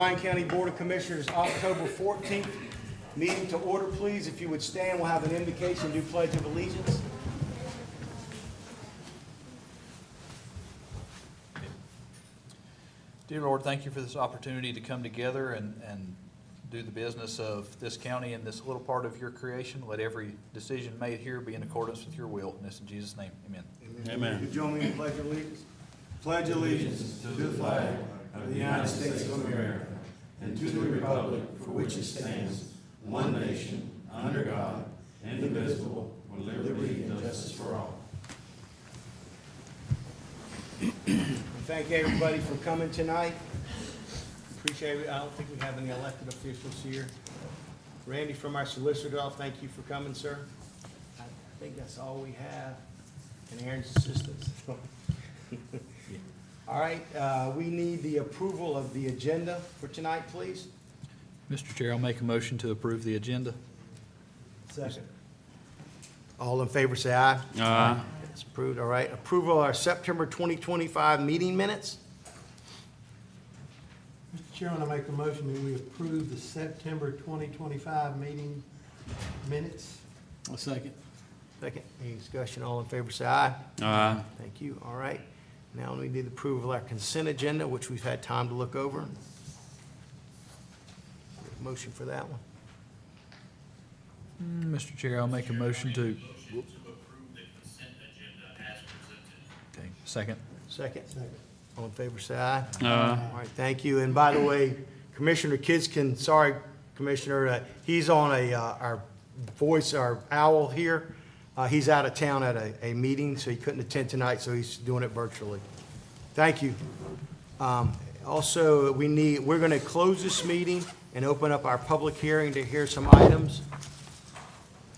Bryan County Board of Commissioners, October 14th. Meeting to order, please. If you would stand, we'll have an invocation, do Pledge of Allegiance. Dear Lord, thank you for this opportunity to come together and do the business of this county and this little part of your creation. Let every decision made here be in accordance with your will. And this in Jesus' name, amen. Amen. Would you join me in Pledge of Allegiance? Pledge allegiance to the flag of the United States of America and to the republic for which it stands, one nation, under God, indivisible, with liberty and justice for all. Thank everybody for coming tonight. Appreciate it. I don't think we have any elected officials here. Randy from our solicitor, thank you for coming, sir. I think that's all we have. And Aaron's assistants. All right, we need the approval of the agenda for tonight, please. Mr. Chair, I'll make a motion to approve the agenda. Second. All in favor, say aye. Aye. It's approved, all right. Approval of our September 2025 meeting minutes. Mr. Chairman, I make a motion that we approve the September 2025 meeting minutes. A second. Second, any discussion? All in favor, say aye. Aye. Thank you, all right. Now we need the approval of our consent agenda, which we've had time to look over. Motion for that one. Mr. Chair, I'll make a motion to. approve the consent agenda as presented. Okay, second. Second, Second. all in favor, say aye. Aye. All right, thank you. And by the way, Commissioner Kidskin, sorry, Commissioner, he's on our voice, our owl here. He's out of town at a meeting, so he couldn't attend tonight, so he's doing it virtually. Thank you. Also, we're going to close this meeting and open up our public hearing to hear some items.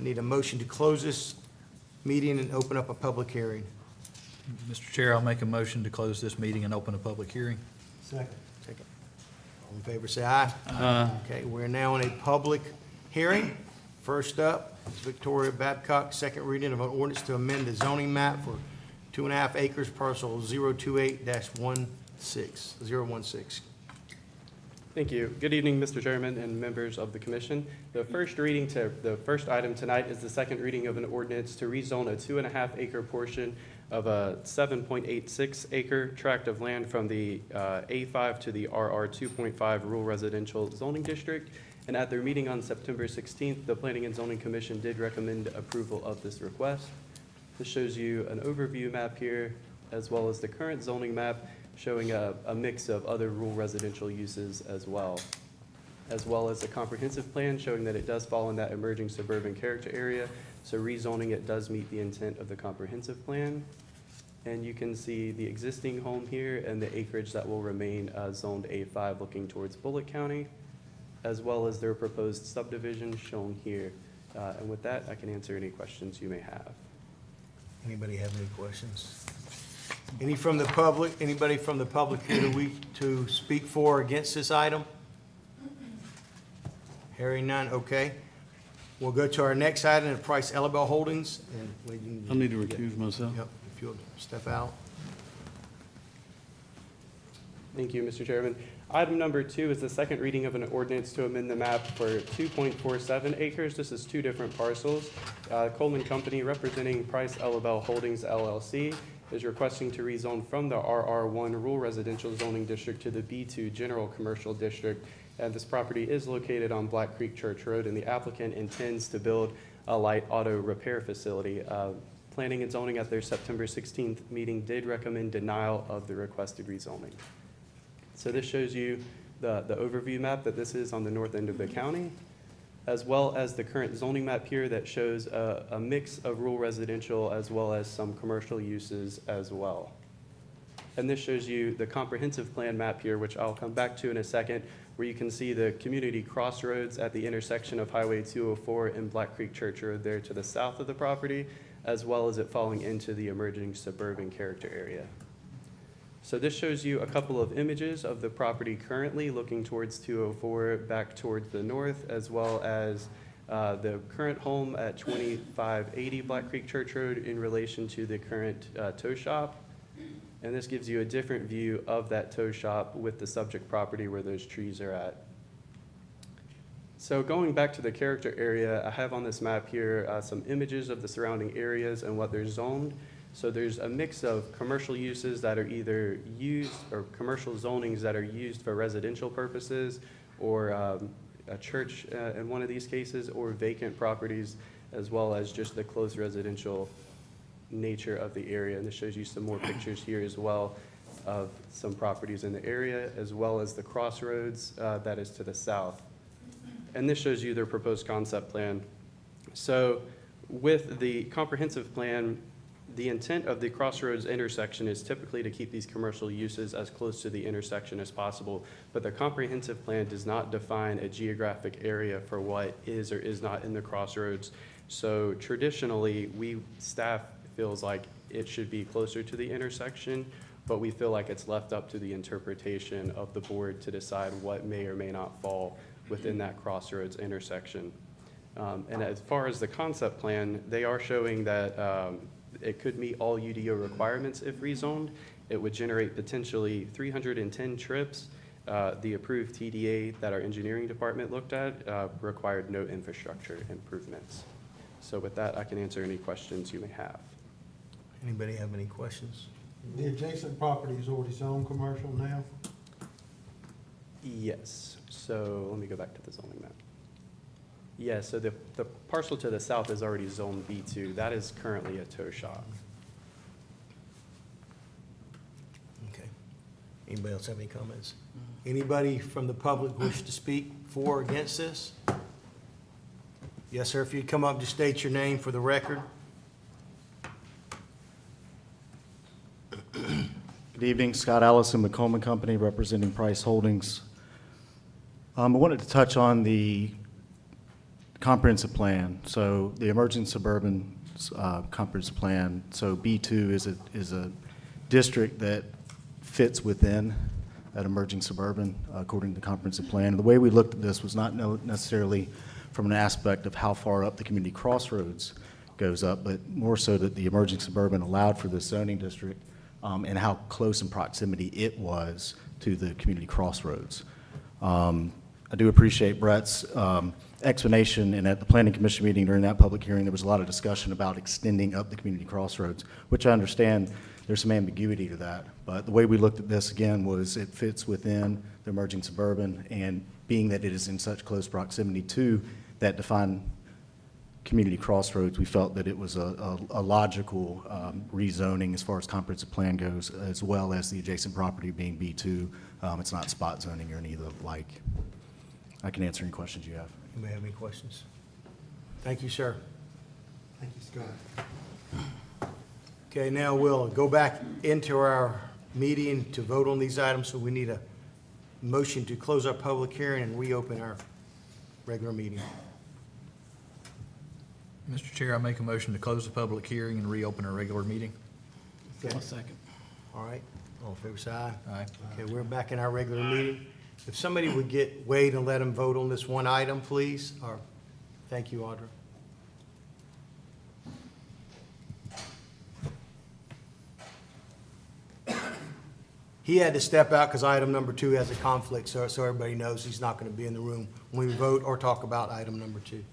I need a motion to close this meeting and open up a public hearing. Mr. Chair, I'll make a motion to close this meeting and open a public hearing. Second. Second. All in favor, say aye. Aye. Okay, we're now in a public hearing. First up is Victoria Babcock, second reading of an ordinance to amend the zoning map for 2.5 acres, parcel 028-016. Thank you. Good evening, Mr. Chairman and members of the commission. The first item tonight is the second reading of an ordinance to rezone a 2.5 acre portion of a 7.86 acre tract of land from the A5 to the RR 2.5 rural residential zoning district. And at their meeting on September 16th, the Planning and Zoning Commission did recommend approval of this request. This shows you an overview map here, as well as the current zoning map, showing a mix of other rural residential uses as well as a comprehensive plan showing that it does fall in that emerging suburban character area. So rezoning it does meet the intent of the comprehensive plan. And you can see the existing home here and the acreage that will remain zoned A5 looking towards Bullitt County, as well as their proposed subdivision shown here. And with that, I can answer any questions you may have. Anybody have any questions? Anybody from the public here to speak for or against this item? Hearing none, okay. We'll go to our next item, the Price Elabel Holdings. And I need to recuse myself. Yep, if you'll step out. Thank you, Mr. Chairman. Item number 2 is the second reading of an ordinance to amend the map for 2.47 acres. This is two different parcels. Coleman Company, representing Price Elabel Holdings LLC, is requesting to rezone from the RR1 Rural Residential Zoning District to the B2 General Commercial District. And this property is located on Black Creek Church Road, and the applicant intends to build a light auto repair facility. Planning and Zoning at their September 16th meeting did recommend denial of the requested rezoning. So this shows you the overview map that this is on the north end of the county, as well as the current zoning map here that shows a mix of rural residential as well as some commercial uses as well. And this shows you the comprehensive plan map here, which I'll come back to in a second, where you can see the community crossroads at the intersection of Highway 204 and Black Creek Church Road there to the south of the property, as well as it falling into the emerging suburban character area. So this shows you a couple of images of the property currently looking towards 204 back towards the north, as well as the current home at 2580 Black Creek Church Road in relation to the current tow shop. And this gives you a different view of that tow shop with the subject property where those trees are at. So going back to the character area, I have on this map here some images of the surrounding areas and what they're zoned. So there's a mix of commercial uses that are either used, or commercial zonings that are used for residential purposes, or a church in one of these cases, or vacant properties, as well as just the close residential nature of the area. And this shows you some more pictures here as well of some properties in the area, as well as the crossroads that is to the south. And this shows you their proposed concept plan. So with the comprehensive plan, the intent of the crossroads intersection is typically to keep these commercial uses as close to the intersection as possible, but the comprehensive plan does not define a geographic area for what is or is not in the crossroads. So traditionally, staff feels like it should be closer to the intersection, but we feel like it's left up to the interpretation of the board to decide what may or may not fall within that crossroads intersection. And as far as the concept plan, they are showing that it could meet all UDO requirements if rezoned. It would generate potentially 310 trips. The approved TDA that our engineering department looked at required no infrastructure improvements. So with that, I can answer any questions you may have. Anybody have any questions? The adjacent property is already zoned commercial now? Yes, so let me go back to the zoning map. Yeah, so the parcel to the south is already zone B2. That is currently a tow shop. Okay. Anybody else have any comments? Anybody from the public wish to speak for or against this? Yes, sir, if you'd come up, just state your name for the record. Good evening, Scott Allison, McCollum Company, representing Price Holdings. I wanted to touch on the comprehensive plan. So the emerging suburban comprehensive plan. So B2 is a district that fits within that emerging suburban according to the comprehensive plan. And the way we looked at this was not necessarily from an aspect of how far up the community crossroads goes up, but more so that the emerging suburban allowed for this zoning district and how close in proximity it was to the community crossroads. I do appreciate Brett's explanation, and at the Planning Commission meeting during that public hearing, there was a lot of discussion about extending up the community crossroads, which I understand there's some ambiguity to that. But the way we looked at this, again, was it fits within the emerging suburban, and being that it is in such close proximity to that defined community crossroads, we felt that it was a logical rezoning as far as comprehensive plan goes, as well as the adjacent property being B2. It's not spot zoning or any of the like. I can answer any questions you have. Anybody have any questions? Thank you, sir. Thank you, Scott. Okay, now we'll go back into our meeting to vote on these items, so we need a motion to close our public hearing and reopen our regular meeting. Mr. Chair, I make a motion to close the public hearing and reopen our regular meeting. Okay, I'll second. all right, all in favor, say aye. Aye. Okay, we're back in our regular meeting. If somebody would wait and let them vote on this one item, please, or, thank you, Audra. He had to step out because item number 2 has a conflict, so everybody knows he's not going to be in the room when we vote or talk about item number 2.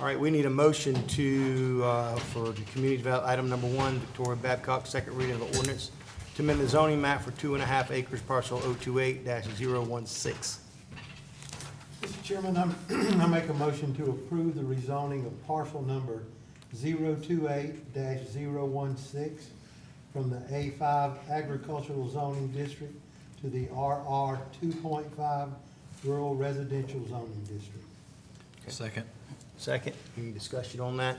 All right, we need a motion for the community development, item number 1, Victoria Babcock, second reading of the ordinance to amend the zoning map for 2.5 acres, parcel 028-016. Mr. Chairman, I make a motion to approve the rezoning of parcel number 028-016 from the A5 agricultural zoning district to the RR 2.5 rural residential zoning district. Second. Second, any discussion on that?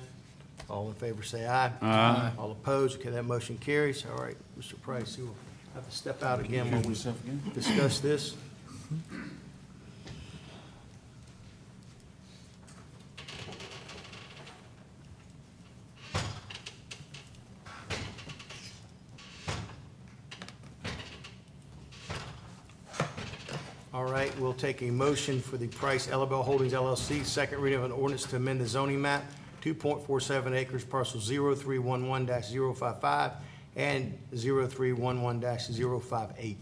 All in favor, say aye. Aye. All opposed, okay, that motion carries. All right, Mr. Price, you'll have to step out again when we Yourself again? discuss this. All right, we'll take a motion for the Price LaBelle Holdings LLC, second reading of an ordinance to amend the zoning map 2.47 acres, parcel 0311-055 and 0311-058.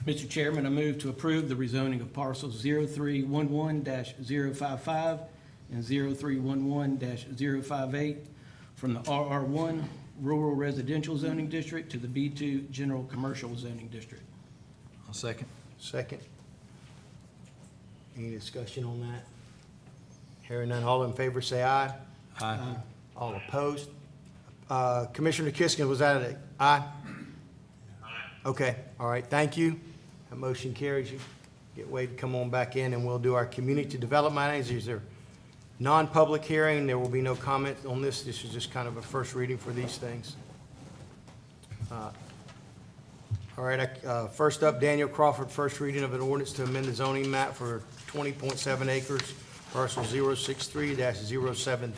Mr. Chairman, I move to approve the rezoning of parcels 0311-055 and 0311-058 from the RR1 Rural Residential Zoning District to the B2 General Commercial Zoning District. I'll second. Second. Any discussion on that? Hearing none, all in favor say aye. Aye. All opposed? Commissioner Kiska, was that an aye? Aye. Okay, all right, thank you. That motion carries. You get Wade to come on back in, and we'll do our community development items. These are non-public hearing. There will be no comment on this. This is just kind of a first reading for these things. All right, first up, Daniel Crawford, first reading of an ordinance to amend the zoning map for 20.7 acres, parcel 063-073.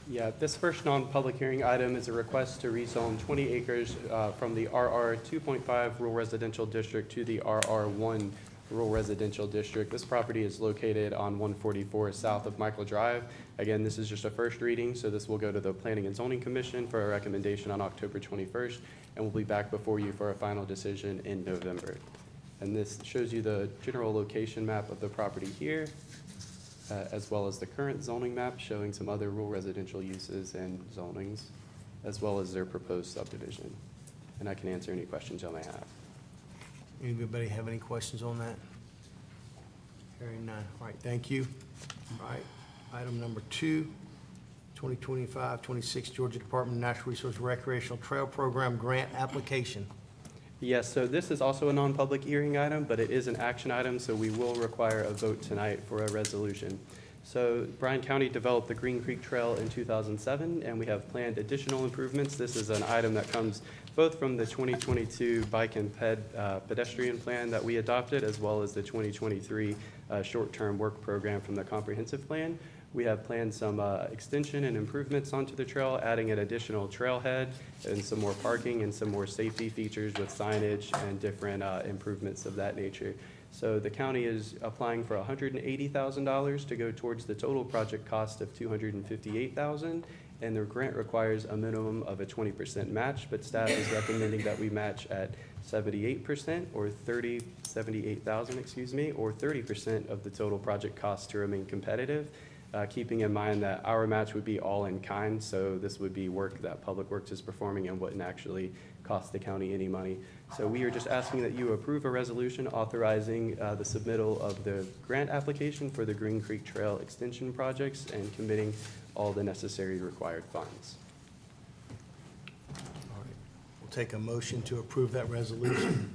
Yeah, this first non-public hearing item is a request to rezone 20 acres from the RR 2.5 Rural Residential District to the RR1 Rural Residential District. This property is located on 144 south of Michael Drive. Again, this is just a first reading, so this will go to the Planning and Zoning Commission for a recommendation on October 21st, and we'll be back before you for a final decision in November. And this shows you the general location map of the property here, as well as the current zoning map showing some other rural residential uses and zonings, as well as their proposed subdivision. And I can answer any questions y'all may have. Anybody have any questions on that? Hearing none. All right, thank you. All right, item number 2, 2025-26 Georgia Department of Natural Resources Recreational Trail Program Grant Application. Yes, so this is also a non-public hearing item, but it is an action item, so we will require a vote tonight for a resolution. So Bryan County developed the Green Creek Trail in 2007, and we have planned additional improvements. This is an item that comes both from the 2022 Bike and Pedestrian Plan that we adopted, as well as the 2023 Short-Term Work Program from the Comprehensive Plan. We have planned some extension and improvements onto the trail, adding an additional trailhead and some more parking and some more safety features with signage and different improvements of that nature. So the county is applying for $180,000 to go towards the total project cost of $258,000, and the grant requires a minimum of a 20% match, but staff is recommending that we match at 78% or $78,000, excuse me, or 30% of the total project cost to remain competitive. Keeping in mind that our match would be all in kind, so this would be work that Public Works is performing and wouldn't actually cost the county any money. So we are just asking that you approve a resolution authorizing the submittal of the grant application for the Green Creek Trail extension projects and committing all the necessary required funds. All right, we'll take a motion to approve that resolution.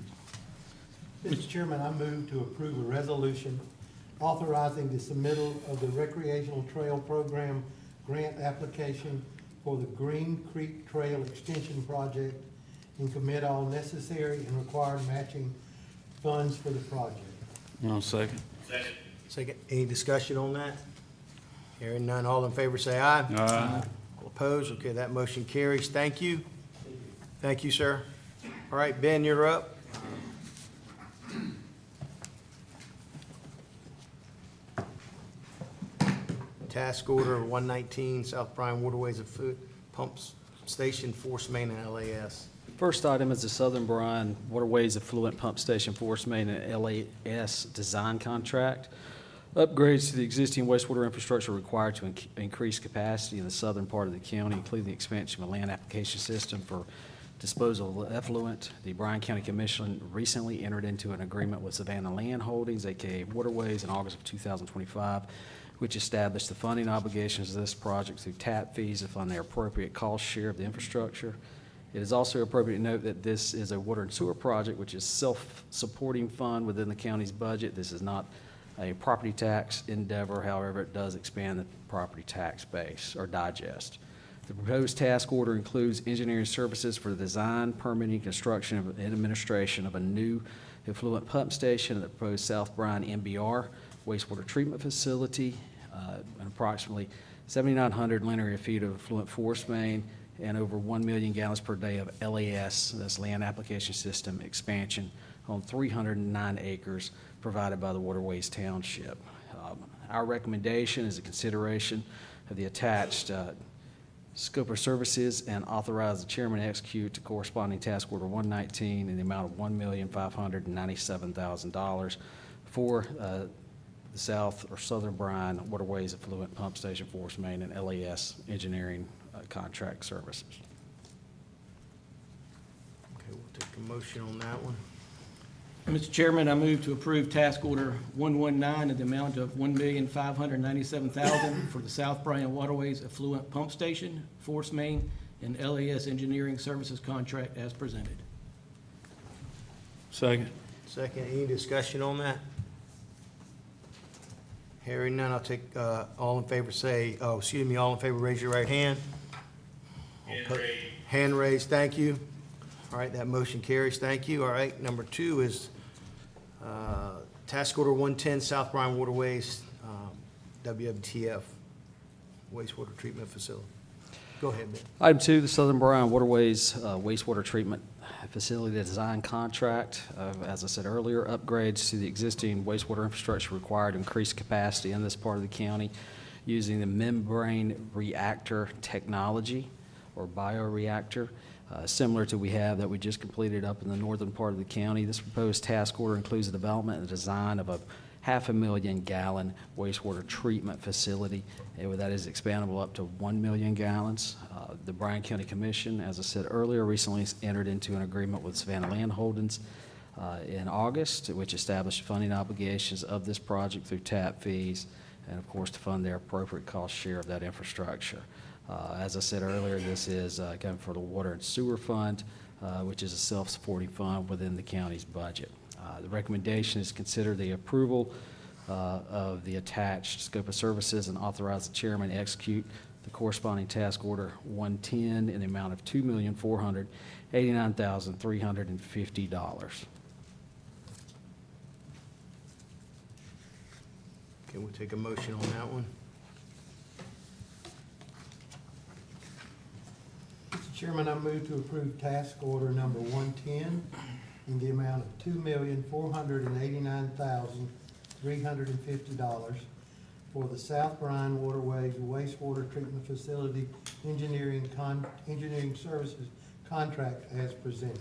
Mr. Chairman, I move to approve a resolution authorizing the submittal of the Recreational Trail Program grant application for the Green Creek Trail Extension Project and commit all necessary and required matching funds for the project. I'll second. Second. Second, any discussion on that? Hearing none, all in favor say aye. Aye. All opposed? Okay, that motion carries. Thank you. Thank you, sir. All right, Ben, you're up. Task Order 119, South Bryan Waterways of Food Pumps Station Force Main and LAS. First item is the Southern Bryan Waterways Affluent Pump Station Force Main and LAS design contract. Upgrades to the existing wastewater infrastructure required to increase capacity in the southern part of the county, including the expansion of a land application system for disposal of effluent. The Bryan County Commission recently entered into an agreement with Savannah Land Holdings, aka Waterways, in August of 2025, which established the funding obligations of this project through tap fees to fund their appropriate cost share of the infrastructure. It is also appropriate to note that this is a water and sewer project, which is self-supporting fund within the county's budget. This is not a property tax endeavor. However, it does expand the property tax base or digest. The proposed task order includes engineering services for the design, permitting, construction, and administration of a new effluent pump station at the proposed South Bryan MBR wastewater treatment facility, and approximately 7,900 linear feet of effluent force main, and over 1 million gallons per day of LAS, that's land application system expansion, on 309 acres provided by the Waterways Township. Our recommendation is a consideration of the attached scope of services and authorize the chairman to execute the corresponding task order 119 in the amount of $1,597,000 for the South or Southern Bryan Waterways Affluent Pump Station Force Main and LAS Engineering Contract Services. Okay, we'll take a motion on that one. Mr. Chairman, I move to approve task order 119 in the amount of $1,597,000 for the South Bryan Waterways Affluent Pump Station, Force Main, and LAS Engineering Services contract as presented. Second. Second, any discussion on that? Hearing none, I'll take, all in favor say, all in favor, raise your right hand. Hand raised. Hand raised, thank you. All right, that motion carries, thank you. All right, number 2 is task order 110, South Bryan Waterways, WWTF, wastewater treatment facility. Go ahead, Ben. Item 2, the Southern Bryan Waterways wastewater treatment facility design contract. As I said earlier, upgrades to the existing wastewater infrastructure required to increase capacity in this part of the county using the membrane reactor technology or bioreactor, similar to that we just completed up in the northern part of the county. This proposed task order includes the development and design of a 500,000 gallon wastewater treatment facility. That is expandable up to 1 million gallons. The Bryan County Commission, as I said earlier, recently entered into an agreement with Savannah Land Holdings in August, which established funding obligations of this project through TAP fees and, of course, to fund their appropriate cost share of that infrastructure. As I said earlier, this is coming for the Water and Sewer Fund, which is a self-supporting fund within the county's budget. The recommendation is consider the approval of the attached scope of services and authorize the chairman to execute the corresponding task order 110 in the amount of $2,489,350. Okay, we'll take a motion on that one. Mr. Chairman, I move to approve task order number 110 in the amount of $2,489,350 for the South Bryan Waterways Wastewater Treatment Facility Engineering Services contract as presented.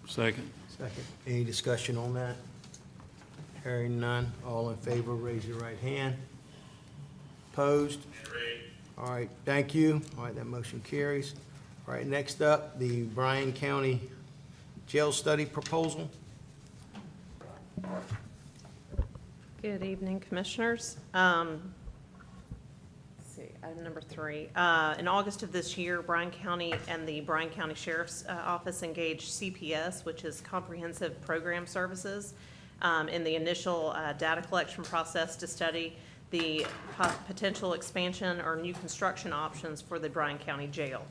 Second. Second, any discussion on that? Hearing none, all in favor, raise your right hand. Opposed? Hand raised. All right, thank you. All right, that motion carries. All right, next up, the Bryan County Jail Study Proposal. Good evening, Commissioners. Let's see, item number 3. In August of this year, Bryan County and the Bryan County Sheriff's Office engaged CPS, which is Comprehensive Program Services, in the initial data collection process to study the potential expansion or new construction options for the Bryan County Jail.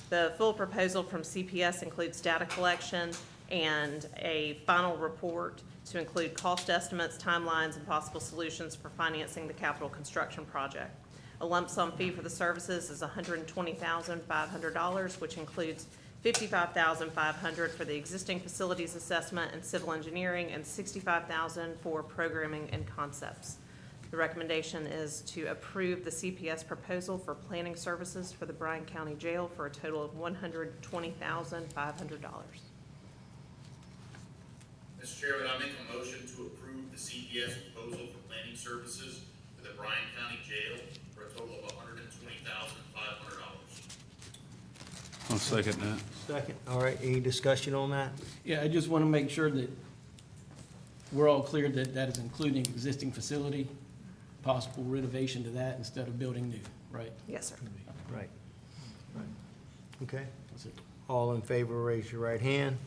The full proposal from CPS includes data collection and a final report to include cost estimates, timelines, and possible solutions for financing the capital construction project. A lump sum fee for the services is $120,500, which includes $55,500 for the existing facilities assessment and civil engineering, and $65,000 for programming and concepts. The recommendation is to approve the CPS proposal for planning services for the Bryan County Jail for a total of $120,500. Mr. Chairman, I make a motion to approve the CPS proposal for planning services for the Bryan County Jail for a total of $120,500. I'll second that. Second, all right, any discussion on that? Yeah, I just want to make sure that we're all clear that that is including existing facility, possible renovation to that instead of building new, right? Yes, sir. Right. Okay, That's it. all in favor, raise your right hand.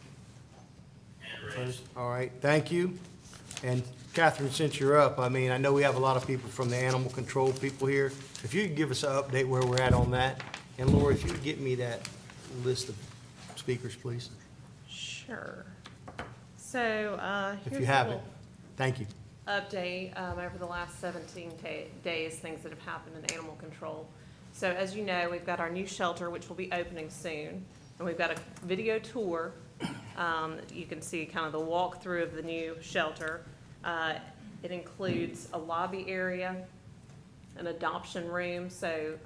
Hand raised. Opposed? All right, thank you. And Catherine, since you're up, I mean, I know we have a lot of people from the animal control people here. If you could give us an update where we're at on that. And Laura, if you could get me that list of speakers, please, Sure. So, if here's you a have it. little Thank you. update over the last 17 days, things that have happened in animal control. So as you know, we've got our new shelter, which will be opening soon, and we've got a video tour. You can see kind of the walkthrough of the new shelter. It includes a lobby area, an adoption room, so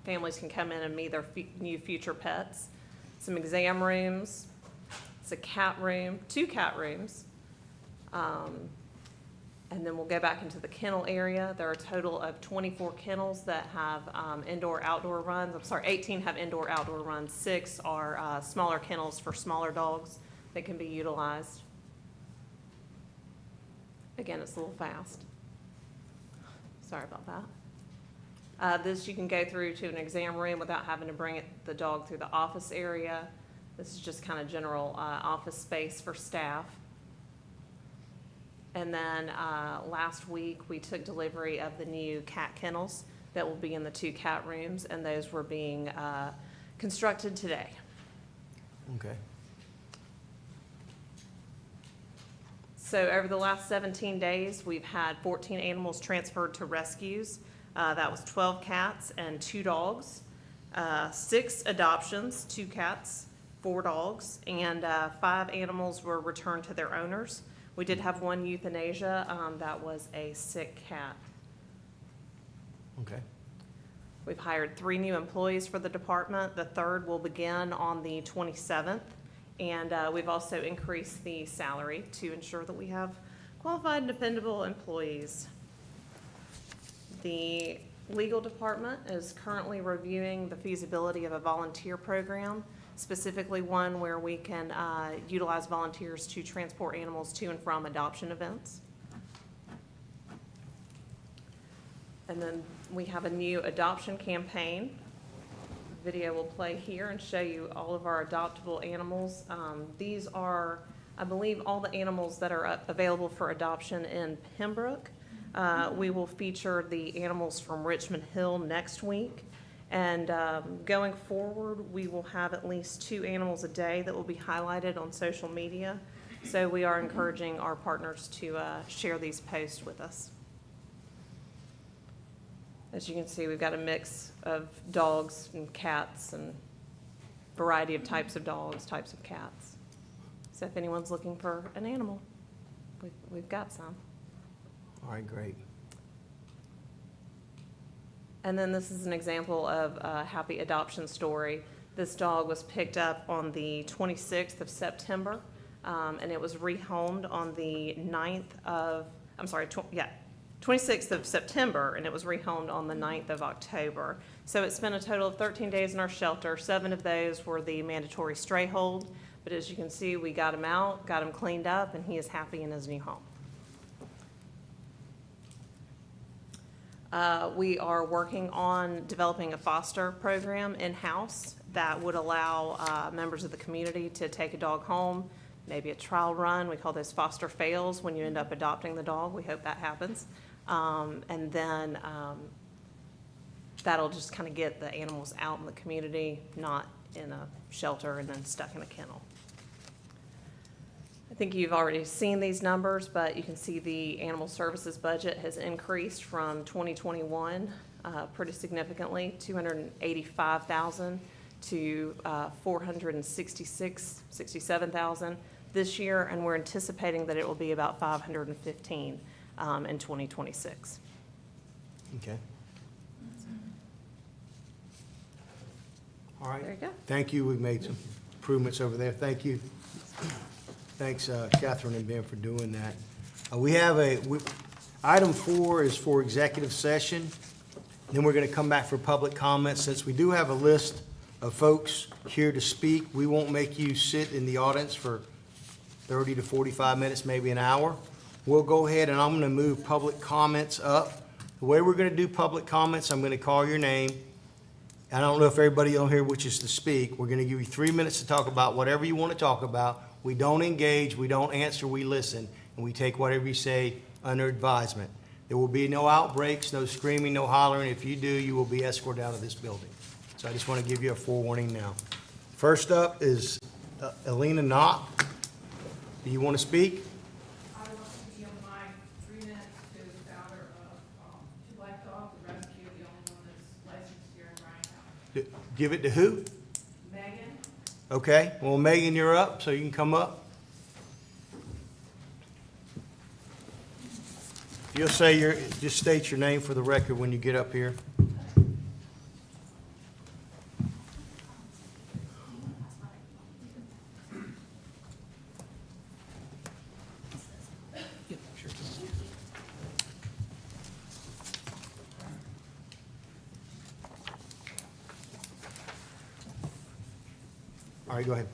families can come in and meet their new future pets, some exam rooms, it's a cat room, 2 cat rooms, and then we'll go back into the kennel area. There are a total of 24 kennels that have indoor-outdoor runs. I'm sorry, 18 have indoor-outdoor runs. 6 are smaller kennels for smaller dogs that can be utilized. Again, it's a little fast. Sorry about that. This you can go through to an exam room without having to bring the dog through the office area. This is just kind of general office space for staff. And then last week, we took delivery of the new cat kennels that will be in the 2 cat rooms, and those were being constructed today. Okay. So over the last 17 days, we've had 14 animals transferred to rescues. That was 12 cats and 2 dogs, 6 adoptions, 2 cats, 4 dogs, and 5 animals were returned to their owners. We did have 1 euthanasia, that was a sick cat. Okay. We've hired 3 new employees for the department. The 3rd will begin on the 27th. And we've also increased the salary to ensure that we have qualified and dependable employees. The legal department is currently reviewing the feasibility of a volunteer program, specifically one where we can utilize volunteers to transport animals to and from adoption events. And then we have a new adoption campaign. Video will play here and show you all of our adoptable animals. These are, I believe, all the animals that are available for adoption in Pembroke. We will feature the animals from Richmond Hill next week. And going forward, we will have at least 2 animals a day that will be highlighted on social media. So we are encouraging our partners to share these posts with us. As you can see, we've got a mix of dogs and cats and variety of types of dogs, types of cats. So if anyone's looking for an animal, we've got some. All right, great. And then this is an example of a happy adoption story. This dog was picked up on the 26th of September, and it was rehomed on the 26th of September, and it was rehomed on the 9th of October. So it spent a total of 13 days in our shelter. 7 of those were the mandatory stray hold, but as you can see, we got him out, got him cleaned up, and he is happy in his new home. We are working on developing a foster program in-house that would allow members of the community to take a dog home, maybe a trial run. We call those foster fails when you end up adopting the dog. We hope that happens. And then that'll just kind of get the animals out in the community, not in a shelter and then stuck in a kennel. I think you've already seen these numbers, but you can see the animal services budget has increased from 2021 pretty significantly, $285,000 to $467,000 this year, and we're anticipating that it will be about $515,000 in 2026. Okay. All right. There you go. Thank you. We've made some improvements over there. Thank you. Thanks, Catherine and Ben, for doing that. Item 4 is for executive session. Then we're going to come back for public comments. Since we do have a list of folks here to speak, we won't make you sit in the audience for 30 to 45 minutes, maybe an hour. We'll go ahead and I'm going to move public comments up. The way we're going to do public comments, I'm going to call your name. I don't know if everybody on here wishes to speak. We're going to give you 3 minutes to talk about whatever you want to talk about. We don't engage, we don't answer, we listen, and we take whatever you say under advisement. There will be no outbreaks, no screaming, no hollering. If you do, you will be escorted out of this building. So I just want to give you a forewarning now. First up is Elena Knott. Do you want to speak? I want to yield my 3 minutes to the founder of Two Life Dog, the rescue, the only one that's licensed here in Bryan County. Give it to who? Megan? Okay, well, Megan, you're up, so you can come up. If you'll say just state your name for the record when you get up here. All right, go ahead.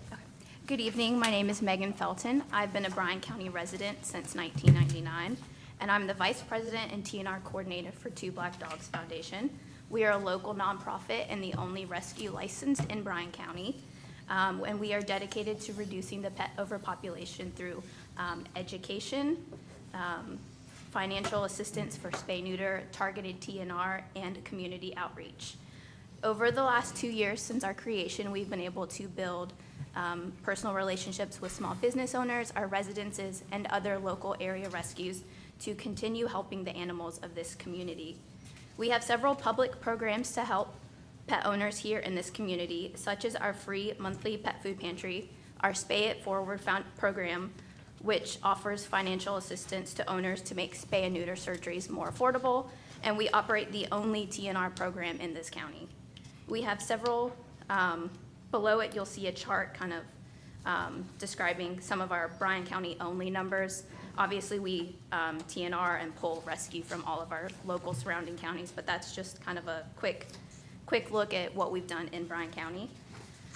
Good evening. My name is Megan Felton. I've been a Bryan County resident since 1999, and I'm the Vice President and TNR Coordinator for Two Black Dogs Foundation. We are a local nonprofit and the only rescue licensed in Bryan County, and we are dedicated to reducing the pet overpopulation through education, financial assistance for spay-neuter, targeted TNR, and community outreach. Over the last 2 years since our creation, we've been able to build personal relationships with small business owners, our residences, and other local area rescues to continue helping the animals of this community. We have several public programs to help pet owners here in this community, such as our free monthly pet food pantry, our Spay It Forward program, which offers financial assistance to owners to make spay and neuter surgeries more affordable, and we operate the only TNR program in this county. We have several, below it you'll see a chart kind of describing some of our Bryan County only numbers. Obviously we TNR and pull rescue from all of our local surrounding counties, but that's just kind of a quick look at what we've done in Bryan County.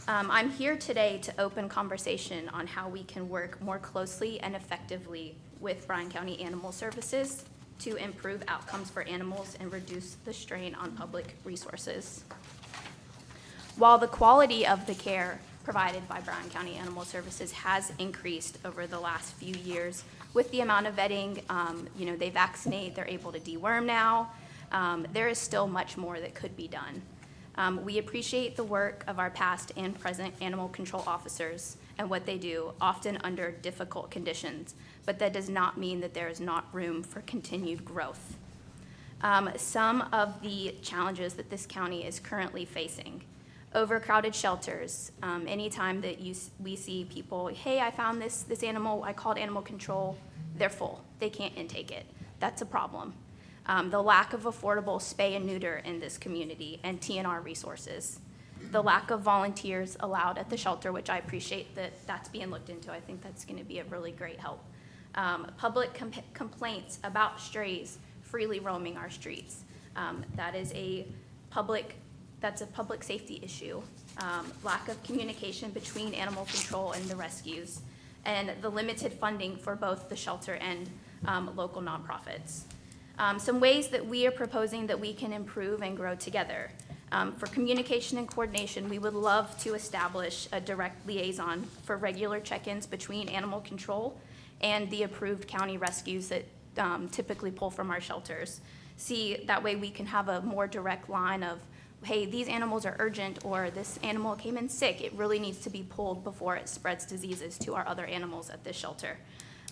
I'm here today to open conversation on how we can work more closely and effectively with Bryan County Animal Services to improve outcomes for animals and reduce the strain on public resources. While the quality of the care provided by Bryan County Animal Services has increased over the last few years with the amount of vetting, they vaccinate, they're able to deworm now, there is still much more that could be done. We appreciate the work of our past and present animal control officers and what they do, often under difficult conditions, but that does not mean that there is not room for continued growth. Some of the challenges that this county is currently facing: overcrowded shelters. Anytime that we see people, hey, I found this animal, I called animal control, they're full, they can't intake it. That's a problem. The lack of affordable spay and neuter in this community and TNR resources. The lack of volunteers allowed at the shelter, which I appreciate that's being looked into. I think that's going to be a really great help. Public complaints about strays freely roaming our streets. That's a public safety issue. Lack of communication between animal control and the rescues, and the limited funding for both the shelter and local nonprofits. Some ways that we are proposing that we can improve and grow together. For communication and coordination, we would love to establish a direct liaison for regular check-ins between animal control and the approved county rescues that typically pull from our shelters. That way we can have a more direct line of, hey, these animals are urgent, or this animal came in sick. It really needs to be pulled before it spreads diseases to our other animals at this shelter.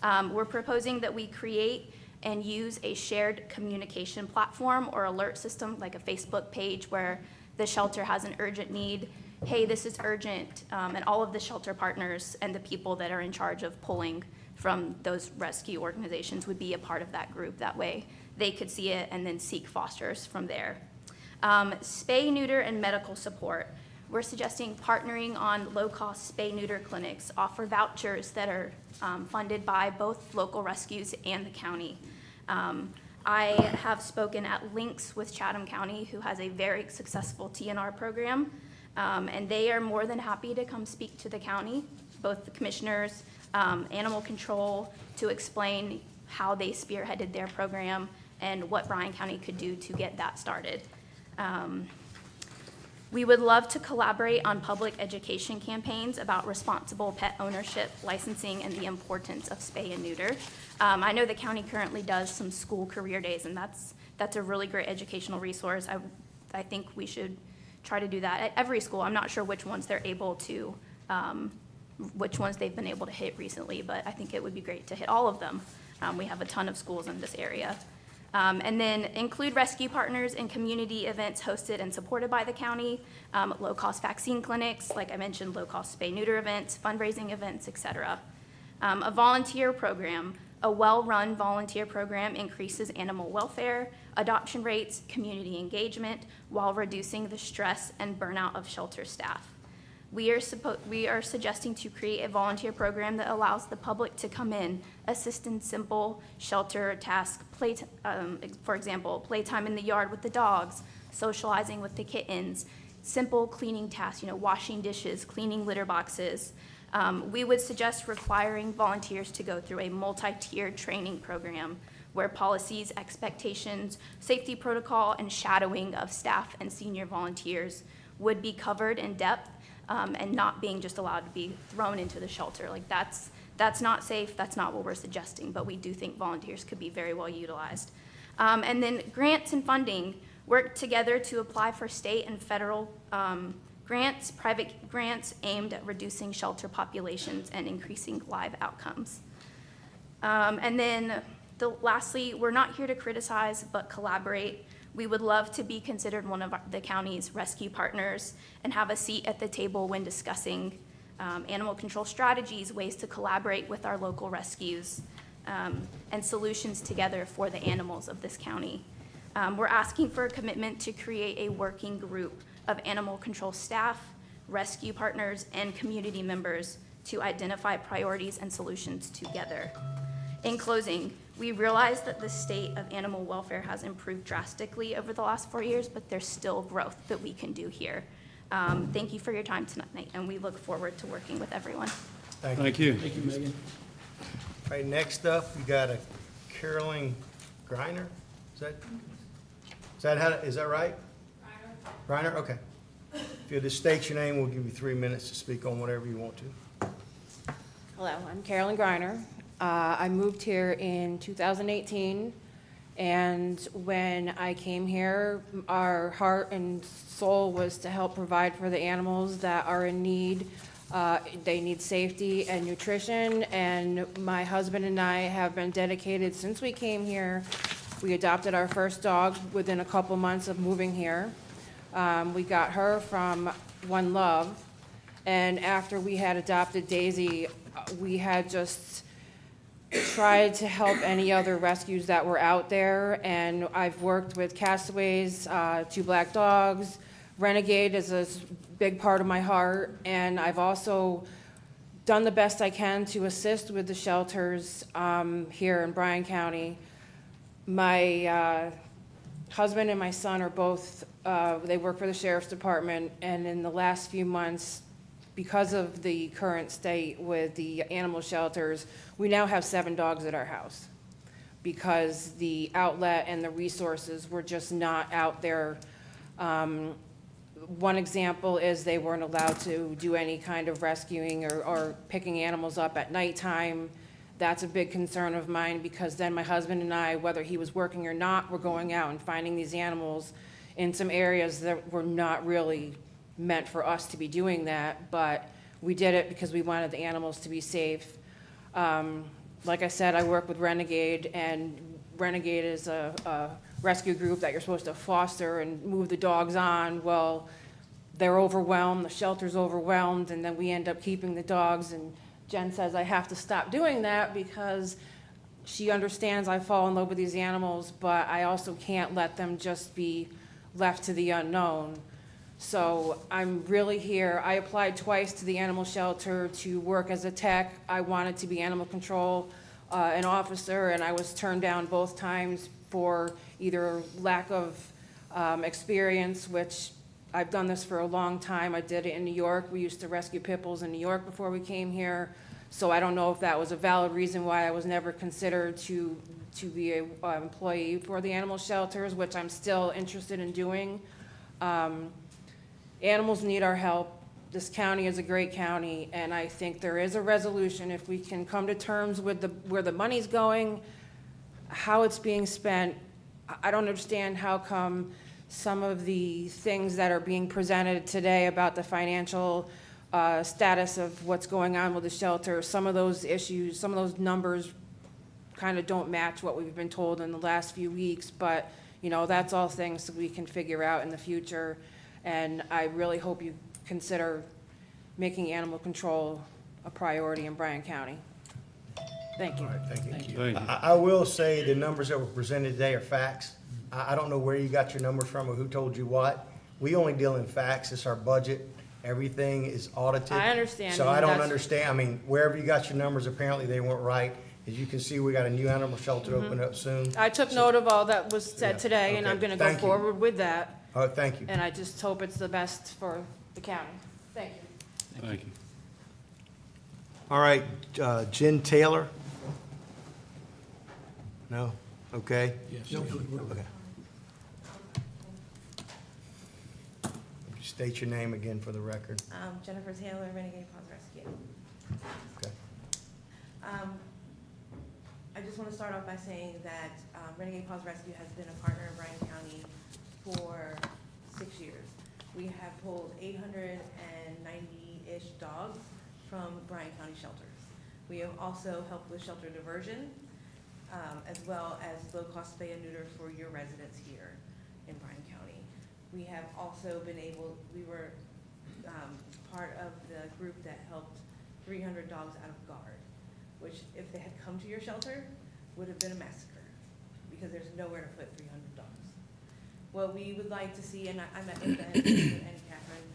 We're proposing that we create and use a shared communication platform or alert system, like a Facebook page where the shelter has an urgent need. Hey, this is urgent, and all of the shelter partners and the people that are in charge of pulling from those rescue organizations would be a part of that group. That way they could see it and then seek fosters from there. Spay, neuter, and medical support. We're suggesting partnering on low-cost spay-neuter clinics, offer vouchers that are funded by both local rescues and the county. I have spoken at lengths with Chatham County, who has a very successful TNR program, and they are more than happy to come speak to the county, both the commissioners, animal control, to explain how they spearheaded their program and what Bryan County could do to get that started. We would love to collaborate on public education campaigns about responsible pet ownership, licensing, and the importance of spay and neuter. I know the county currently does some school career days, and that's a really great educational resource. I think we should try to do that at every school. I'm not sure which ones they're able to, which ones they've been able to hit recently, but I think it would be great to hit all of them. We have a ton of schools in this area. And then include rescue partners in community events hosted and supported by the county, low-cost vaccine clinics, like I mentioned, low-cost spay-neuter events, fundraising events, et cetera. A volunteer program A well-run volunteer program increases animal welfare, adoption rates, community engagement, while reducing the stress and burnout of shelter staff. We are suggesting to create a volunteer program that allows the public to come in, assist in simple shelter tasks, for example, playtime in the yard with the dogs, socializing with the kittens, simple cleaning tasks, washing dishes, cleaning litter boxes. We would suggest requiring volunteers to go through a multi-tiered training program where policies, expectations, safety protocol, and shadowing of staff and senior volunteers would be covered in depth, and not being just allowed to be thrown into the shelter. Like that's not safe, that's not what we're suggesting, but we do think volunteers could be very well utilized. And then grants and funding, work together to apply for state and federal grants, private grants aimed at reducing shelter populations and increasing live outcomes. And then lastly, we're not here to criticize, but collaborate. We would love to be considered one of the county's rescue partners and have a seat at the table when discussing animal control strategies, ways to collaborate with our local rescues, and solutions together for the animals of this county. We're asking for a commitment to create a working group of animal control staff, rescue partners, and community members to identify priorities and solutions together. In closing, we realize that the state of animal welfare has improved drastically over the last 4 years, but there's still growth that we can do here. Thank you for your time tonight, and we look forward to working with everyone. Thank you. Thank you, Megan. All right, next up, we got a Carolyn Griner. Is that right? Griner, okay. If you'll just state your name, we'll give you 3 minutes to speak on whatever you want to. Hello, I'm Carolyn Griner. I moved here in 2018, and when I came here, our heart and soul was to help provide for the animals that are in need. They need safety and nutrition, and my husband and I have been dedicated since we came here. We adopted our first dog within a couple months of moving here. We got her from One Love, and after we had adopted Daisy, we had just tried to help any other rescues that were out there, and I've worked with Castaways, Two Black Dogs. Renegade is a big part of my heart, and I've also done the best I can to assist with the shelters here in Bryan County. My husband and my son are both, they work for the Sheriff's Department, and in the last few months, because of the current state with the animal shelters, we now have 7 dogs at our house because the outlet and the resources were just not out there. One example is they weren't allowed to do any kind of rescuing or picking animals up at nighttime. That's a big concern of mine because then my husband and I, whether he was working or not, were going out and finding these animals in some areas that were not really meant for us to be doing that, but we did it because we wanted the animals to be safe. Like I said, I work with Renegade, and Renegade is a rescue group that you're supposed to foster and move the dogs on. Well, they're overwhelmed, the shelter's overwhelmed, and then we end up keeping the dogs, and Jen says I have to stop doing that because she understands I fall in love with these animals, but I also can't let them just be left to the unknown. So I'm really here. I applied twice to the animal shelter to work as a tech. I wanted to be animal control, an officer, and I was turned down both times for either lack of experience, which I've done this for a long time. I did it in New York. We used to rescue pit bulls in New York before we came here. So I don't know if that was a valid reason why I was never considered to be an employee for the animal shelters, which I'm still interested in doing. Animals need our help. This county is a great county, and I think there is a resolution if we can come to terms with where the money's going, how it's being spent. I don't understand how come some of the things that are being presented today about the financial status of what's going on with the shelter, some of those issues, some of those numbers kind of don't match what we've been told in the last few weeks, but that's all things that we can figure out in the future. And I really hope you consider making animal control a priority in Bryan County. Thank you. All right, thank you. Thank you. Thank you. I will say the numbers that were presented today are facts. I don't know where you got your numbers from or who told you what. We only deal in facts. It's our budget. Everything is audited. I understand, So I and don't that's- understand. I mean, wherever you got your numbers, apparently they weren't right. As you can see, we got a new animal shelter opening up soon. I took note of all that was Yeah, said today, and I'm okay. gonna go Thank you. forward with that, All right, thank you. and I just hope it's the best for the county. Thank you. Thank you. All right, Jen Taylor? No? Okay. Yes. Okay. State your name again for the record. Jennifer Taylor, Renegade Paws Rescue. Okay. I just want to start off by saying that Renegade Paws Rescue has been a partner in Bryan County for 6 years. We have pulled 890-ish dogs from Bryan County shelters. We have also helped with shelter diversion, as well as low-cost spay and neuter for your residents here in Bryan County. We have also been able, we were part of the group that helped 300 dogs out of guard, which if they had come to your shelter, would have been a massacre, because there's nowhere to put 300 dogs. What we would like to see, and I met with Ben and Catherine,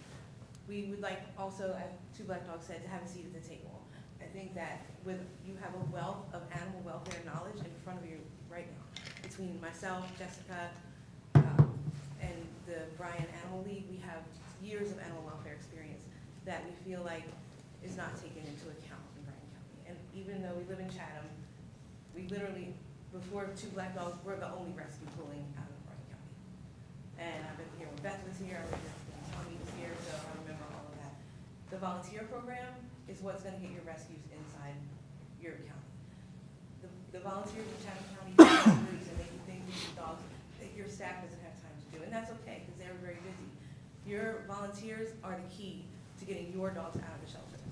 we would like also, as Two Black Dogs said, to have a seat at the table. I think that with, you have a wealth of animal welfare knowledge in front of you right now. Between myself, Jessica, and the Bryan Animal League, we have years of animal welfare experience that we feel like is not taken into account in Bryan County. And even though we live in Chatham, we literally, before Two Black Dogs, we're the only rescue pulling out of Bryan County. And I've been here when Beth was here, I was here when Tommy was here, so I remember all of that. The volunteer program is what's gonna get your rescues inside your county. The volunteers in Chatham County do groups and they do things with your dogs that your staff doesn't have time to do, and that's okay, because they're very busy. Your volunteers are the key to getting your dogs out of the shelters.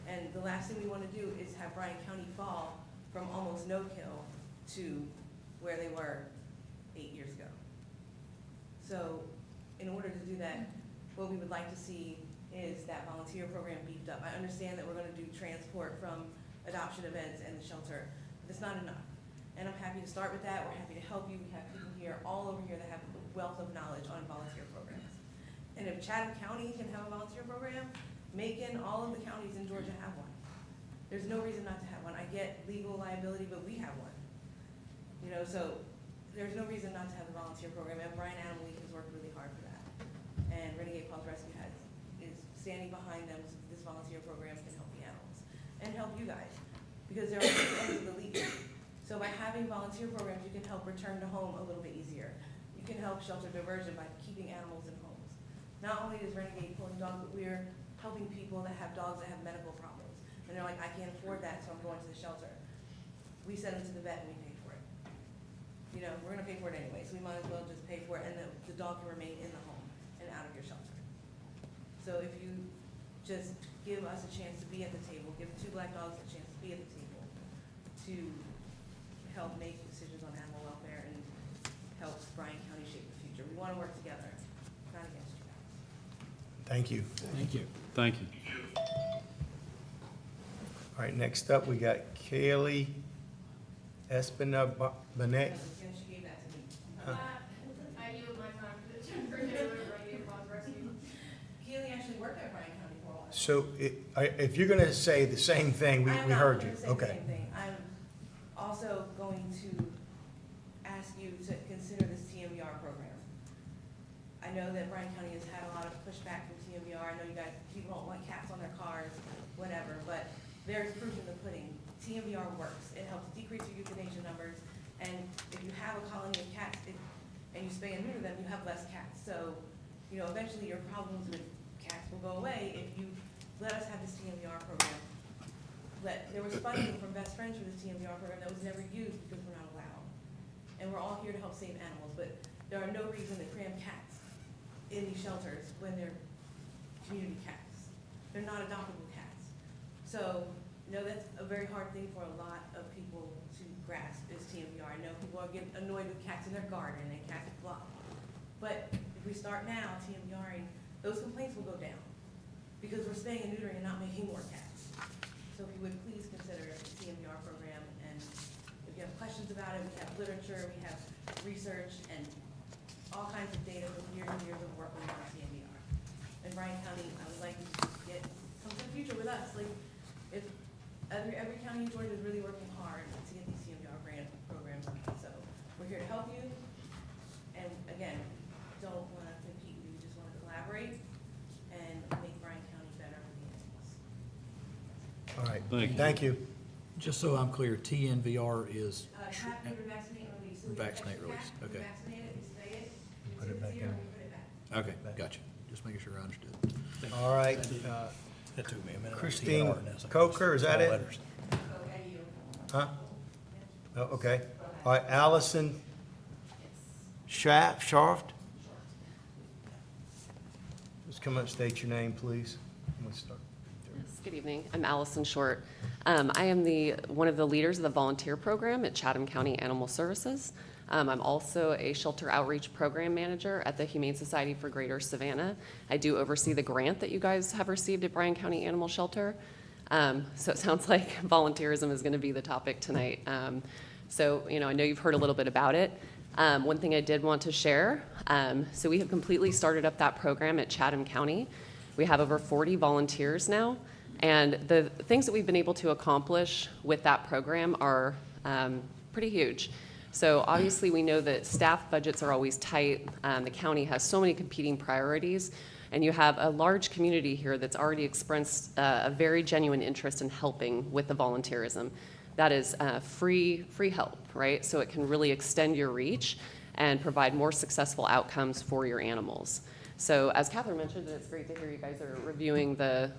And the last thing we want to do is have Bryan County fall from almost no kill to where they were 8 years ago. So in order to do that, what we would like to see is that volunteer program beefed up. I understand that we're going to do transport from adoption events and the shelter, but it's not enough. And I'm happy to start with that. We're happy to help you. We have people here, all over here, that have a wealth of knowledge on volunteer programs. And if Chatham County can have a volunteer program, Macon, all of the counties in Georgia have one. There's no reason not to have one. I get legal liability, but we have one. You know, so there's no reason not to have a volunteer program, and Bryan Animal League has worked really hard for that. And Renegade Paws Rescue is standing behind them so this volunteer program can help the animals and help you guys, because they're on the ends of the league. So by having volunteer programs, you can help return to home a little bit easier. You can help shelter diversion by keeping animals in homes. Not only is Renegade pulling dogs, but we're helping people that have dogs that have medical problems. And they're like, I can't afford that, so I'm going to the shelter. We send them to the vet and we pay for it. You know, we're gonna pay for it anyway, so we might as well just pay for it, and the dog can remain in the home and out of your shelter. So if you just give us a chance to be at the table, give Two Black Dogs a chance to be at the table, to help make decisions on animal welfare and help Bryan County shape the future. We wanna work together, not against you guys. Thank you. Thank you. Thank you. All right, next up, we got Kaylee Espinolet. She gave that to me. I yield my time to Jennifer Taylor, Renegade Paws Rescue. Keely actually worked at Bryan County for a while. So if you're gonna say the same thing, we heard you. I'm not going to say the Okay. same thing. I'm also going to ask you to consider this TMVR program. I know that Bryan County has had a lot of pushback from TMVR. I know you guys, people don't want cats on their cars, whatever, but there's proof in the pudding. TMVR works. It helps decrease your euthanasia numbers, and if you have a colony of cats, and you spay and neuter them, you have less cats. So, you know, eventually your problems with cats will go away if you let us have this TMVR program. There was funding from Best Friends for this TMVR program that was never used because we're not allowed. And we're all here to help save animals, but there are no reason to cram cats in these shelters when they're community cats. They're not adoptable cats. So, you know, that's a very hard thing for a lot of people to grasp is TMVR. I know people are getting annoyed with cats in their garden and cats blah. But if we start now TMVRing, those complaints will go down because we're spaying and neutering and not making more cats. So if you would please consider the TNVR program, and if you have questions about it, we have literature, we have research, and all kinds of data with years and years of work on TNVR. In Bryan County, I would like you to get some to the future with us. Like, if every county in Georgia is really working hard to get these TNVR grant programs. So we're here to help you. And again, don't want to compete. We just want to collaborate and make Bryan County better for the animals. All right, Thank you. thank you. Just so I'm clear, TNVR is Trap, neuter, vaccinate, and release. So we Vaccinate, catch the release. cat, Okay. We vaccinate it, we spay it, we Put it put back it zero, in. we put it back. Okay, gotcha. Just making sure I understood. All right, That took me a minute. Christine Coker, is that it? So, and you. Huh? Oh, okay. All right, Allison Shaft? Just come up, state your name, please. Let's start. Yes, good evening. I'm Allison Short. I am one of the leaders of the volunteer program at Chatham County Animal Services. I'm also a shelter outreach program manager at the Humane Society for Greater Savannah. I do oversee the grant that you guys have received at Bryan County Animal Shelter. So it sounds like volunteerism is going to be the topic tonight. So, I know you've heard a little bit about it. One thing I did want to share, so we have completely started up that program at Chatham County. We have over 40 volunteers now, and the things that we've been able to accomplish with that program are pretty huge. So obviously we know that staff budgets are always tight. The county has so many competing priorities, and you have a large community here that's already expressed a very genuine interest in helping with the volunteerism. That is free help, right? So it can really extend your reach and provide more successful outcomes for your animals. So as Catherine mentioned, and it's great to hear you guys are reviewing the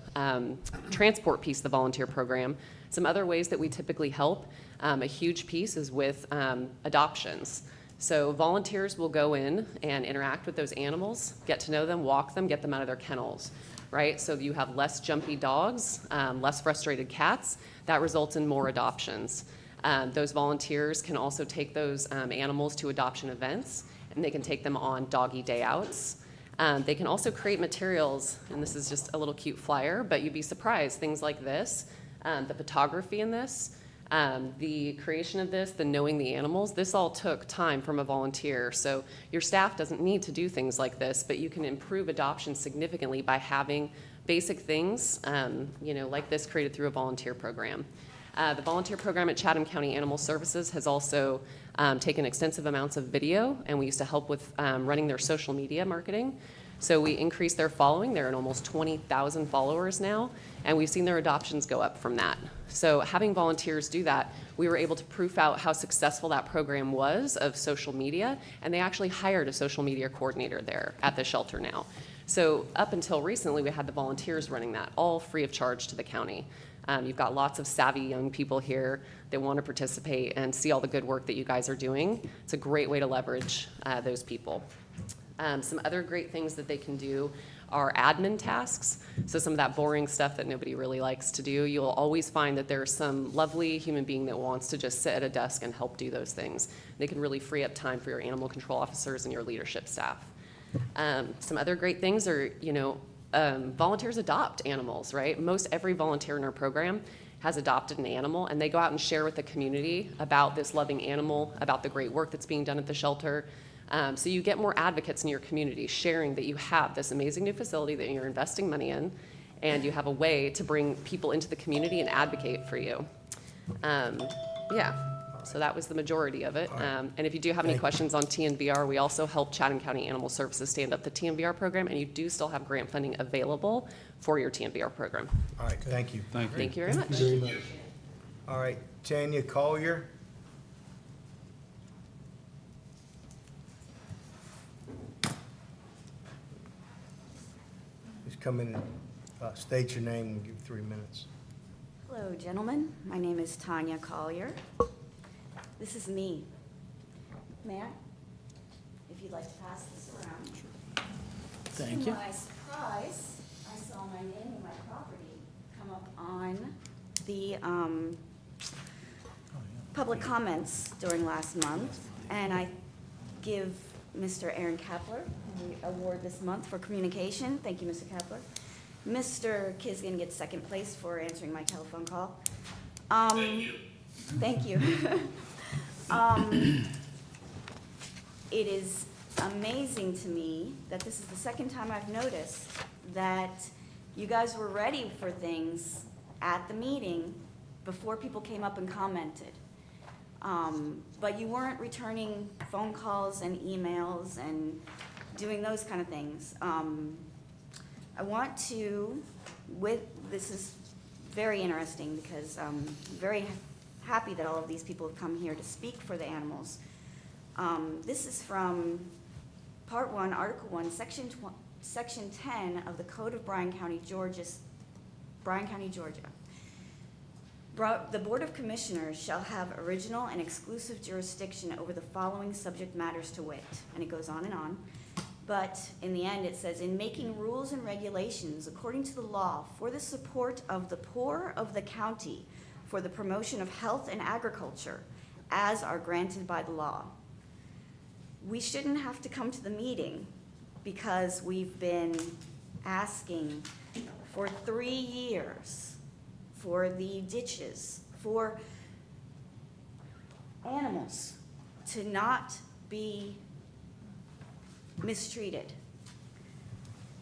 transport piece of the volunteer program, some other ways that we typically help, a huge piece is with adoptions. So volunteers will go in and interact with those animals, get to know them, walk them, get them out of their kennels, right? So you have less jumpy dogs, less frustrated cats. That results in more adoptions. Those volunteers can also take those animals to adoption events, and they can take them on doggy day outs. They can also create materials, and this is just a little cute flyer, but you'd be surprised, things like this, the photography in this, the creation of this, the knowing the animals, this all took time from a volunteer. So your staff doesn't need to do things like this, but you can improve adoption significantly by having basic things, like this created through a volunteer program. The volunteer program at Chatham County Animal Services has also taken extensive amounts of video, and we used to help with running their social media marketing. So we increased their following. They're at almost 20,000 followers now, and we've seen their adoptions go up from that. So having volunteers do that, we were able to proof out how successful that program was of social media, and they actually hired a social media coordinator there at the shelter now. So up until recently, we had the volunteers running that, all free of charge to the county. You've got lots of savvy young people here that want to participate and see all the good work that you guys are doing. It's a great way to leverage those people. Some other great things that they can do are admin tasks. So some of that boring stuff that nobody really likes to do, you'll always find that there's some lovely human being that wants to just sit at a desk and help do those things. They can really free up time for your animal control officers and your leadership staff. Some other great things are, volunteers adopt animals, right? Most every volunteer in our program has adopted an animal, and they go out and share with the community about this loving animal, about the great work that's being done at the shelter. So you get more advocates in your community sharing that you have this amazing new facility that you're investing money in, and you have a way to bring people into the community and advocate for you. So that was the majority of it. And if you do have any questions on TNVR, we also help Chatham County Animal Services stand up the TNVR program, and you do still have grant funding available for your TNVR program. All right, thank you. Thank you. Thank you very much. Very much. All right, Tanya Collier. Just come in and state your name and give 3 minutes. Hello, gentlemen. My name is Tanya Collier. This is me. Matt, if you'd like to pass this around. Thank To you. my surprise, I saw my name and my property come up on the public comments during last month, and I give Mr. Aaron Kapler the award this month for communication. Thank you, Mr. Kapler. Mr. Kisgan gets second place for answering my telephone call. Thank you. Thank you. It is amazing to me that this is the second time I've noticed that you guys were ready for things at the meeting before people came up and commented. But you weren't returning phone calls and emails and doing those kind of things. I want to, this is very interesting because I'm very happy that all of these people have come here to speak for the animals. This is from Part 1, Article 1, Section 10 of the Code of Bryan County, Georgia. The Board of Commissioners shall have original and exclusive jurisdiction over the following subject matters to wit, and it goes on and on. But in the end, it says, in making rules and regulations according to the law for the support of the poor of the county, for the promotion of health and agriculture, as are granted by the law. We shouldn't have to come to the meeting because we've been asking for 3 years for the ditches, for animals to not be mistreated.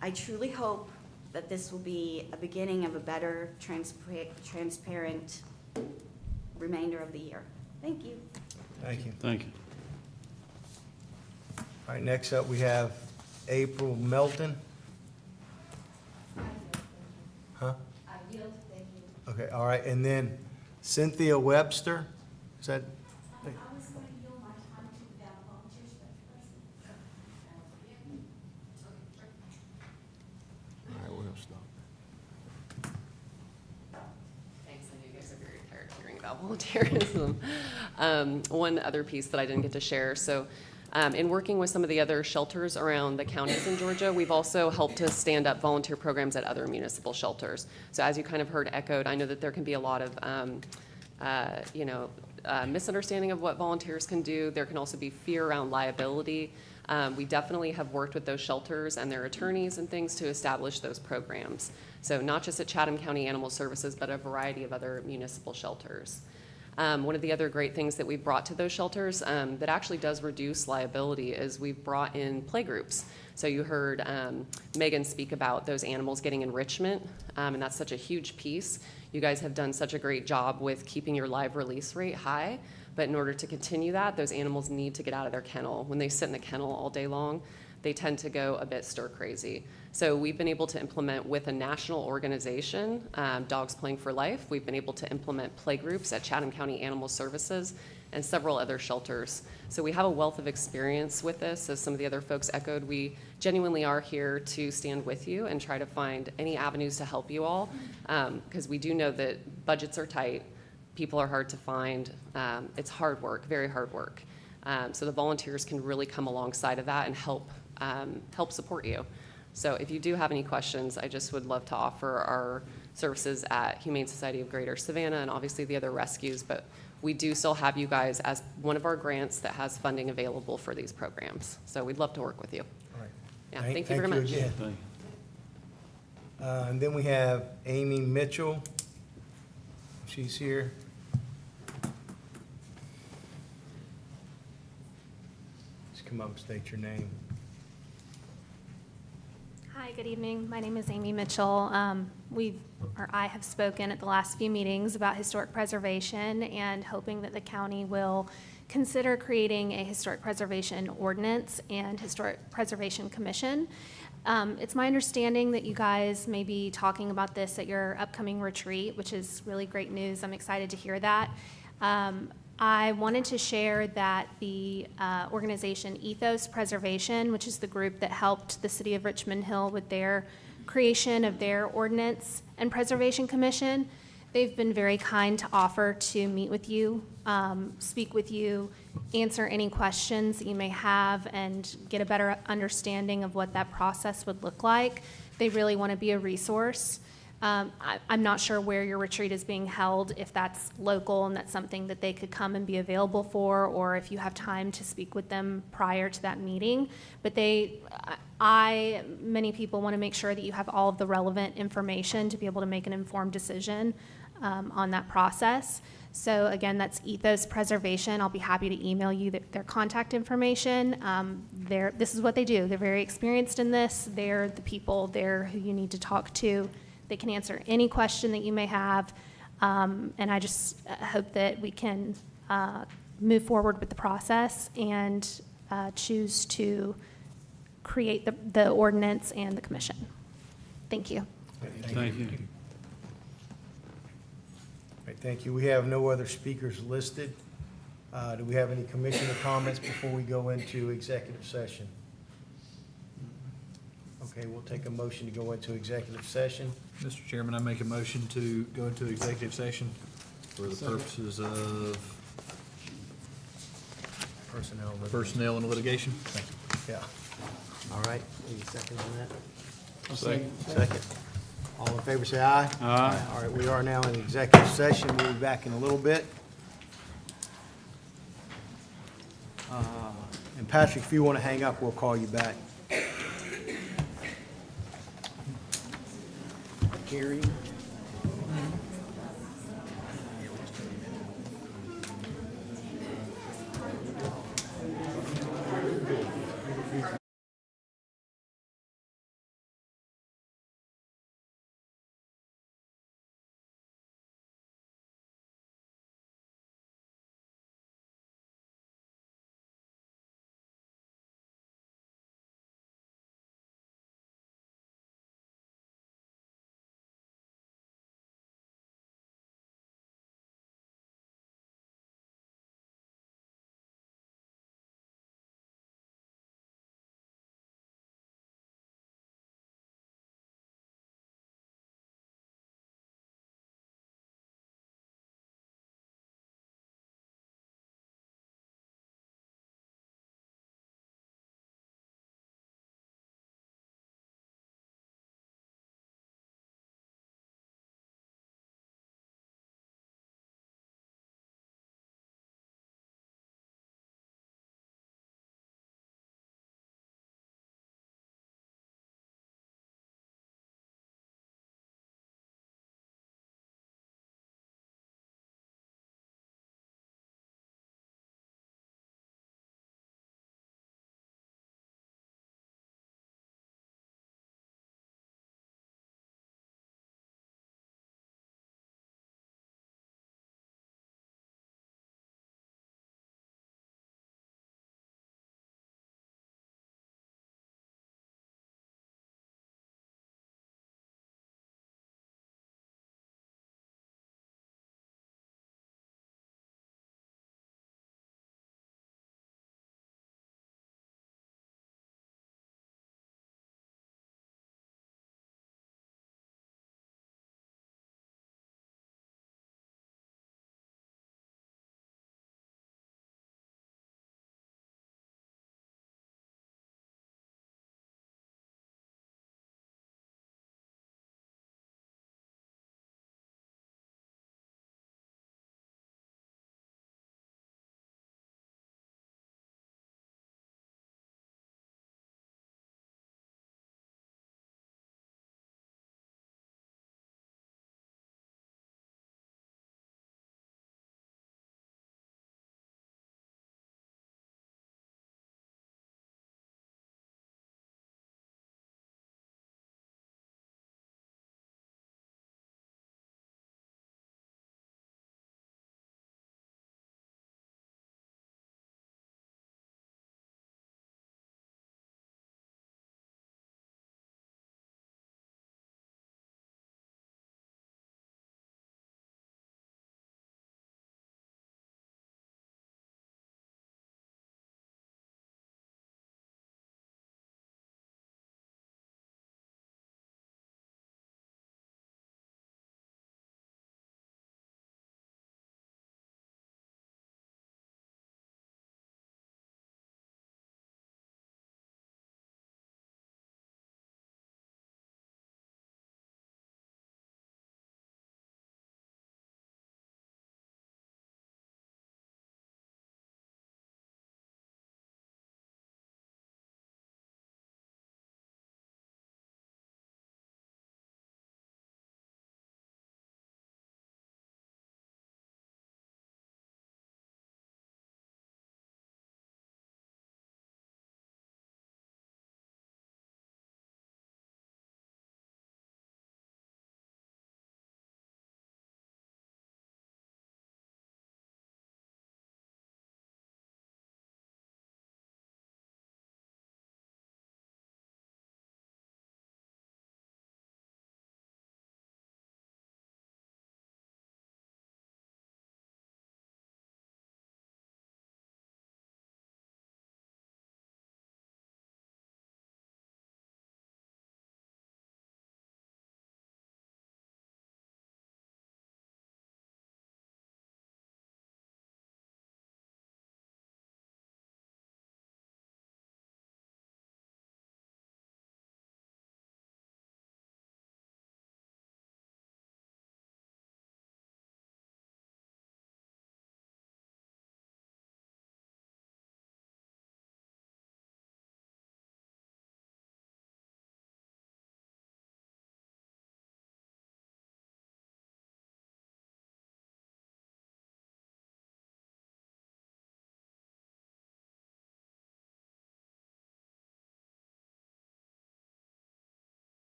I truly hope that this will be a beginning of a better, transparent remainder of the year. Thank you. Thank you. Thank you. All right, next up, we have April Melton. Huh? I yield, thank you. Okay, all right, and then Cynthia Webster, is that? I was going to yield my time to the volunteer special All right, we'll stop. Thanks, I know you guys are very tired of hearing about volunteerism. One other piece that I didn't get to share, so in working with some of the other shelters around the counties in Georgia, we've also helped to stand up volunteer programs at other municipal shelters. So as you kind of heard echoed, I know that there can be a lot of misunderstanding of what volunteers can do. There can also be fear around liability. We definitely have worked with those shelters and their attorneys and things to establish those programs. So not just at Chatham County Animal Services, but a variety of other municipal shelters. One of the other great things that we've brought to those shelters that actually does reduce liability is we've brought in playgroups. So you heard Megan speak about those animals getting enrichment, and that's such a huge piece. You guys have done such a great job with keeping your live release rate high, but in order to continue that, those animals need to get out of their kennel. When they sit in the kennel all day long, they tend to go a bit stir crazy. So we've been able to implement with a national organization, Dogs Playing for Life, we've been able to implement play groups at Chatham County Animal Services and several other shelters. So we have a wealth of experience with this. As some of the other folks echoed, we genuinely are here to stand with you and try to find any avenues to help you all, because we do know that budgets are tight, people are hard to find, it's hard work, very hard work. So the volunteers can really come alongside of that and help support you. So if you do have any questions, I just would love to offer our services at Humane Society of Greater Savannah and obviously the other rescues, but we do still have you guys as one of our grants that has funding available for these programs. So we'd love to work with you. All right. Yeah, thank you very much. again. Thank you. And then we have Amy Mitchell. She's here. Just come up and state your name. Hi, good evening. My name is Amy Mitchell. I have spoken at the last few meetings about historic preservation and hoping that the county will consider creating a historic preservation ordinance and historic preservation commission. It's my understanding that you guys may be talking about this at your upcoming retreat, which is really great news. I'm excited to hear that. I wanted to share that the organization Ethos Preservation, which is the group that helped the city of Richmond Hill with their creation of their ordinance and preservation commission, they've been very kind to offer to meet with you, speak with you, answer any questions that you may have, and get a better understanding of what that process would look like. They really want to be a resource. I'm not sure where your retreat is being held, if that's local and that's something that they could come and be available for, or if you have time to speak with them prior to that meeting. But many people want to make sure that you have all of the relevant information to be able to make an informed decision on that process. So again, that's Ethos Preservation. I'll be happy to email you their contact information. This is what they do. They're very experienced in this. They're the people there who you need to talk to. They can answer any question that you may have. And I just hope that we can move forward with the process and choose to create the ordinance and the commission. Thank you. Thank you. All right, thank you. We have no other speakers listed. Do we have any commissioner comments before we go into executive session? Okay, we'll take a motion to go into executive session. Mr. Chairman, I make a motion to go into executive session for the purposes of personnel and litigation. Thank you. Yeah. All right, any second on that? I'll second. Second. All in favor, say aye. Aye. All right, we are now in executive session. We'll be back in a little bit. And Patrick, if you want to hang up, we'll call you back. Gary?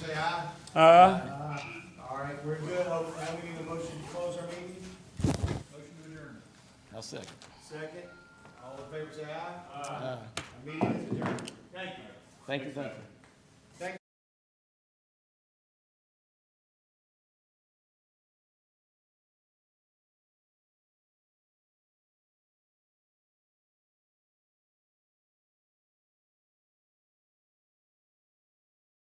say aye. Aye. All right, we're good. Now we need a motion to close our meeting. Motion to adjourn. I'll second. Second. All in favor, say aye. Aye. Our meeting is adjourned. Thank you. Thank you, thank you.